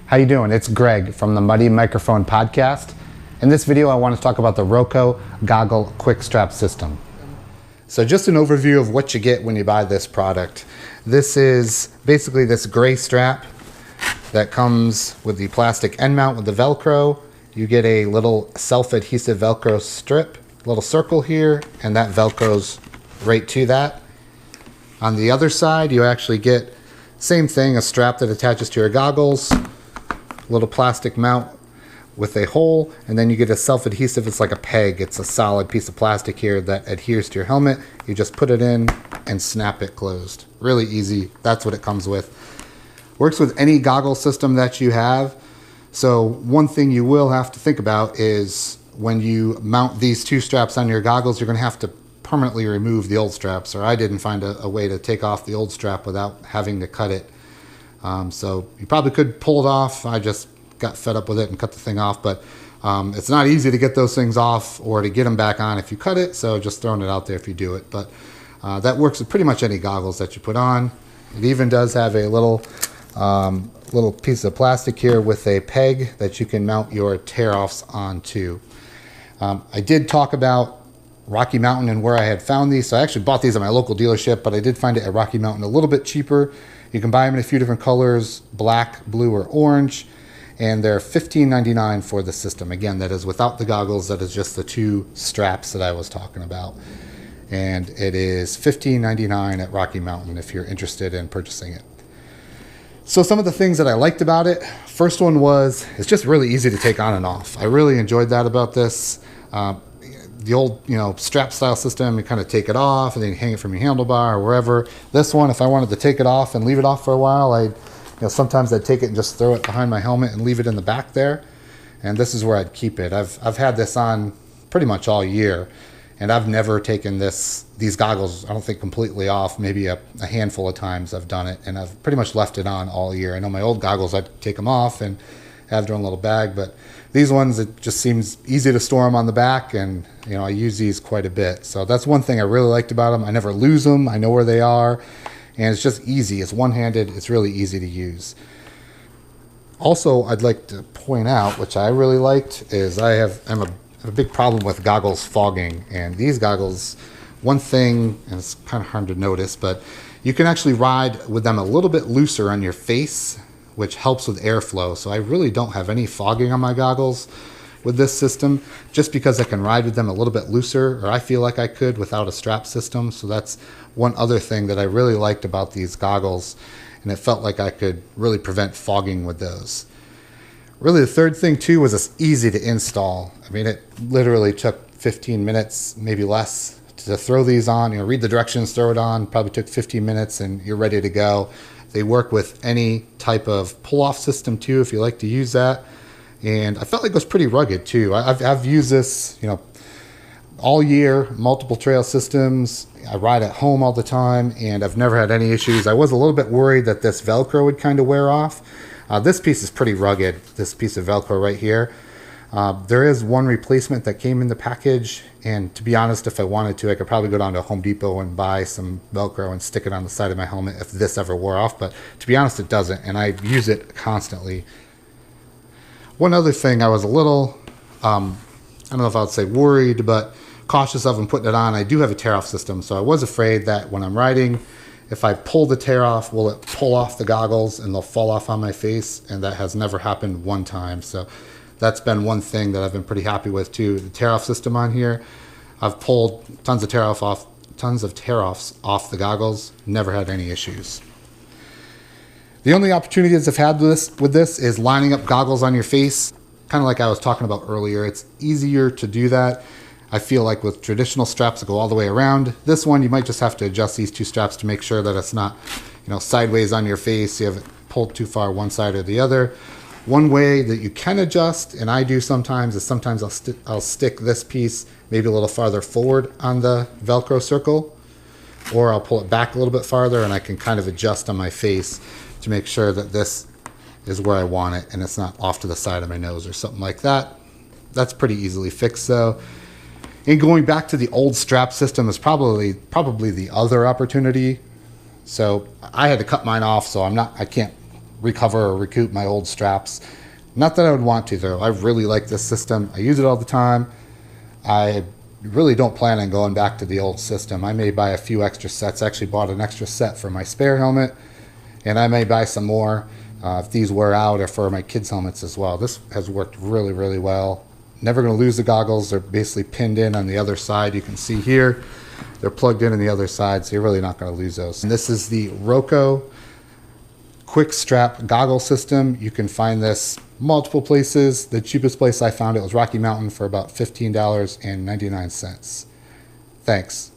How you doing? It's Greg from the Muddy Microphone Podcast. In this video, I want to talk about the ROKO Goggle Quick Strap System. So just an overview of what you get when you buy this product. This is basically this gray strap that comes with the plastic end mount with the Velcro. You get a little self-adhesive Velcro strip, little circle here, and that Velcros right to that. On the other side, you actually get same thing, a strap that attaches to your goggles, little plastic mount with a hole, and then you get a self-adhesive. It's like a peg. It's a solid piece of plastic here that adheres to your helmet. You just put it in and snap it closed. Really easy. That's what it comes with. Works with any goggle system that you have. So one thing you will have to think about is when you mount these two straps on your goggles, you're going to have to permanently remove the old straps, or I didn't find a way to take off the old strap without having to cut it. So you probably could pull it off. I just got fed up with it and cut the thing off, but it's not easy to get those things off or to get them back on if you cut it, so just throwing it out there if you do it. But that works with pretty much any goggles that you put on. It even does have a little piece of plastic here with a peg that you can mount your tear-offs onto. I did talk about Rocky Mountain and where I had found these. So I actually bought these at my local dealership, but I did find it at Rocky Mountain a little bit cheaper. You can buy them in a few different colors, black, blue, or orange, and they're $15.99 for the system. Again, that is without the goggles. That is just the two straps that I was talking about. And it is $15.99 at Rocky Mountain if you're interested in purchasing it. So some of the things that I liked about it, first one was it's just really easy to take on and off. I really enjoyed that about this. The old, strap style system, you kind of take it off and then you hang it from your handlebar or wherever. This one, if I wanted to take it off and leave it off for a while, sometimes I'd take it and just throw it behind my helmet and leave it in the back there. And this is where I'd keep it. I've had this on pretty much all year, and I've never taken these goggles, I don't think, completely off. Maybe a handful of times I've done it, and I've pretty much left it on all year. I know my old goggles, I'd take them off and have their own little bag, but these ones, it just seems easy to store them on the back, and I use these quite a bit. So that's one thing I really liked about them. I never lose them. I know where they are, and it's just easy. It's one-handed. It's really easy to use. Also, I'd like to point out, which I really liked, is I have a big problem with goggles fogging, and these goggles, one thing, and it's kind of hard to notice, but you can actually ride with them a little bit looser on your face, which helps with airflow. So I really don't have any fogging on my goggles with this system, just because I can ride with them a little bit looser, or I feel like I could without a strap system. So that's one other thing that I really liked about these goggles, and it felt like I could really prevent fogging with those. Really, the third thing too was it's easy to install. I mean, it literally took 15 minutes, maybe less, to throw these on. Read the directions, throw it on. Probably took 15 minutes, and you're ready to go. They work with any type of pull-off system too, if you like to use that. And I felt like it was pretty rugged too. I've used this, all year, multiple trail systems. I ride at home all the time, and I've never had any issues. I was a little bit worried that this Velcro would kind of wear off. This piece is pretty rugged, this piece of Velcro right here. There is one replacement that came in the package, and to be honest, if I wanted to, I could probably go down to Home Depot and buy some Velcro and stick it on the side of my helmet if this ever wore off, but to be honest, it doesn't, and I use it constantly. One other thing I was a little, I don't know if I would say worried, but cautious of and putting it on. I do have a tear-off system, so I was afraid that when I'm riding, if I pull the tear off, will it pull off the goggles and they'll fall off on my face, and that has never happened one time. So that's been one thing that I've been pretty happy with too. The tear-off system on here, I've pulled tons of tear-offs off the goggles, never had any issues. The only opportunities I've had with this is lining up goggles on your face, kind of like I was talking about earlier. It's easier to do that. I feel like with traditional straps that go all the way around, this one you might just have to adjust these two straps to make sure that it's not, sideways on your face. You haven't pulled too far one side or the other. One way that you can adjust, and I do sometimes, is sometimes I'll stick this piece maybe a little farther forward on the Velcro circle, or I'll pull it back a little bit farther, and I can kind of adjust on my face to make sure that this is where I want it and it's not off to the side of my nose or something like that. That's pretty easily fixed though. And going back to the old strap system is probably the other opportunity. So I had to cut mine off, so I can't recover or recoup my old straps. Not that I would want to though. I really like this system. I use it all the time. I really don't plan on going back to the old system. I may buy a few extra sets. I actually bought an extra set for my spare helmet, and I may buy some more if these wear out, or for my kids' helmets as well. This has worked really, really well. Never going to lose the goggles. They're basically pinned in on the other side. You can see here, they're plugged in on the other side, so you're really not going to lose those. And this is the ROKO quick strap goggle system. You can find this multiple places. The cheapest place I found it was Rocky Mountain for about $15.99. Thanks.